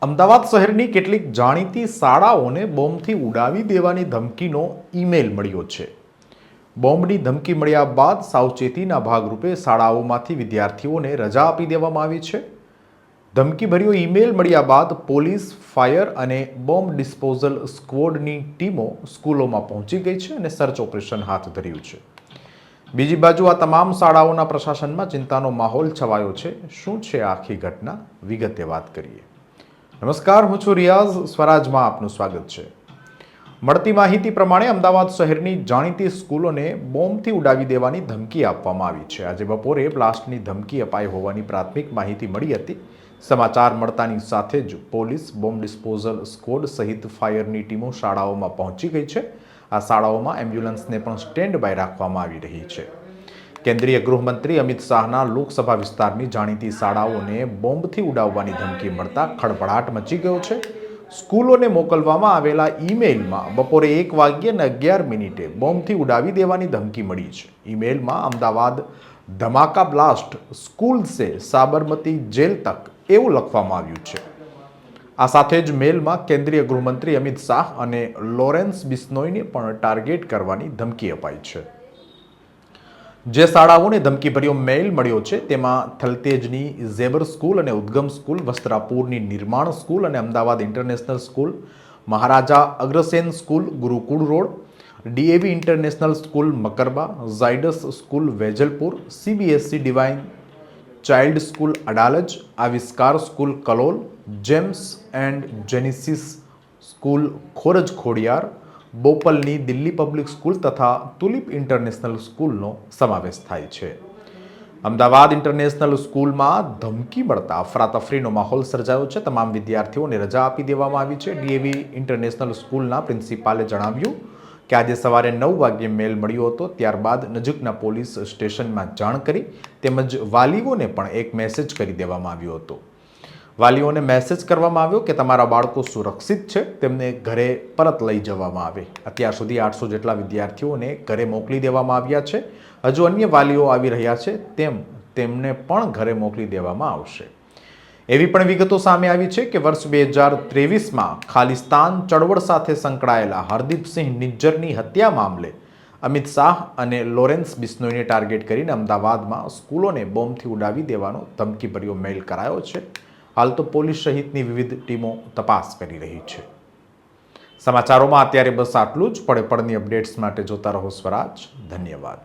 અમદાવાદ શહેરની કેટલીક જાણીતી શાળાઓને બોમ્બથી ઉડાવી દેવાની ધમકીનો ઈમેલ મળ્યો છે. બોમ્બની ધમકી મળ્યા બાદ સાવચેતીના ભાગરૂપે શાળાઓમાંથી વિદ્યાર્થીઓને રજા આપી દેવામાં આવી છે. ધમકીભર્યો ઈમેલ મળ્યા બાદ પોલીસ, ફાયર અને બોમ્બ ડિસ્પોઝલ સ્ક્વોડની ટીમો સ્કૂલોમાં પહોંચી ગઈ છે અને સર્ચ ઓપરેશન હાથ ધર્યું છે. બીજી બાજુ આ તમામ શાળાઓના પ્રશાસનમાં ચિંતાનો માહોલ છવાયો છે. શું છે આખી ઘટના? વિગતે વાત કરીએ. નમસ્કાર, હું છું રિયાઝ. સ્વરાજમાં આપનું સ્વાગત છે. મળતી માહિતી પ્રમાણે અમદાવાદ શહેરની જાણીતી સ્કૂલોને બોમ્બથી ઉડાવી દેવાની ધમકી આપવામાં આવી છે. આજે બપોરે બ્લાસ્ટની ધમકી અપાઈ હોવાની પ્રાથમિક માહિતી મળી હતી. સમાચાર મળતાની સાથે જ પોલીસ, બોમ્બ ડિસ્પોઝલ સ્ક્વોડ સહિત ફાયરની ટીમો શાળાઓમાં પહોંચી ગઈ છે. આ શાળાઓમાં એમ્બ્યુલન્સને પણ સ્ટેન્ડ બાય રાખવામાં આવી રહી છે. કેન્દ્રીય ગૃહમંત્રી અમિત શાહના લોકસભા વિસ્તારની જાણીતી શાળાઓને બોમ્બથી ઉડાવવાની ધમકી મળતા ખળભળાટ મચી ગયો છે. સ્કૂલોને મોકલવામાં આવેલા ઈમેલમાં બપોરે 1:11 બોમ્બથી ઉડાવી દેવાની ધમકી મળી છે. ઈમેલમાં અમદાવાદ ધમાકા બ્લાસ્ટ સ્કૂલ સે સાબરમતી જેલ તક એવું લખવામાં આવ્યું છે. આ સાથે જ મેલમાં કેન્દ્રીય ગૃહમંત્રી અમિત શાહ અને લોરેન્સ બિશ્નોઈને પણ ટાર્ગેટ કરવાની ધમકી અપાઈ છે. જે શાળાઓને ધમકીભર્યો મેલ મળ્યો છે તેમાં થલતેજની ઝેબર સ્કૂલ અને ઉદ્ગમ સ્કૂલ, વસ્ત્રાપુરની નિર્માણ સ્કૂલ અને Ahmedabad international school, Maharaja Agrasen school Gurukul road, DAV international school Makarba, Zydus school Vejalpur, CBSE divine child school Adalaj, Avishkar school Kalol, James and Genesis school Khoraj Khodiyar, બોપલની દિલ્હી પબ્લિક સ્કૂલ તથા તુલિપ ઇન્ટરનેશનલ સ્કૂલનો સમાવેશ થાય છે. અમદાવાદ ઇન્ટરનેશનલ સ્કૂલમાં ધમકી મળતા અફરાતફરીનો માહોલ સર્જાયો છે. તમામ વિદ્યાર્થીઓને રજા આપી દેવામાં આવી છે. ડીએવી ઇન્ટરનેશનલ સ્કૂલના પ્રિન્સિપાલે જણાવ્યું કે આજે સવારે 9 વાગ્યે મેલ મળ્યો હતો. ત્યારબાદ નજીકના પોલીસ સ્ટેશનમાં જાણ કરી તેમજ વાલીઓને પણ એક મેસેજ કરી દેવામાં આવ્યો હતો. વાલીઓને મેસેજ કરવામાં આવ્યો કે તમારા બાળકો સુરક્ષિત છે, તેમને ઘરે પરત લઈ જવામાં આવે. અત્યાર સુધી 800 જેટલા વિદ્યાર્થીઓને ઘરે મોકલી દેવામાં આવ્યા છે. હજુ અન્ય વાલીઓ આવી રહ્યા છે, તેમને પણ ઘરે મોકલી દેવામાં આવશે. એવી પણ વિગતો સામે આવી છે કે વર્ષ 2023માં ખાલિસ્તાન ચળવળ સાથે સંકળાયેલા હરદીપસિંહ નિજ્જરની હત્યા મામલે અમિત શાહ અને લોરેન્સ બિશ્નોઈને ટાર્ગેટ કરીને અમદાવાદમાં સ્કૂલોને બોમ્બથી ઉડાવી દેવાનો ધમકીભર્યો મેલ કરાયો છે. હાલ તો પોલીસ સહિતની વિવિધ ટીમો તપાસ કરી રહી છે. સમાચારોમાં અત્યારે બસ આટલું જ. પડે પડની અપડેટ્સ માટે જોતા રહો સ્વરાજ. ધન્યવાદ.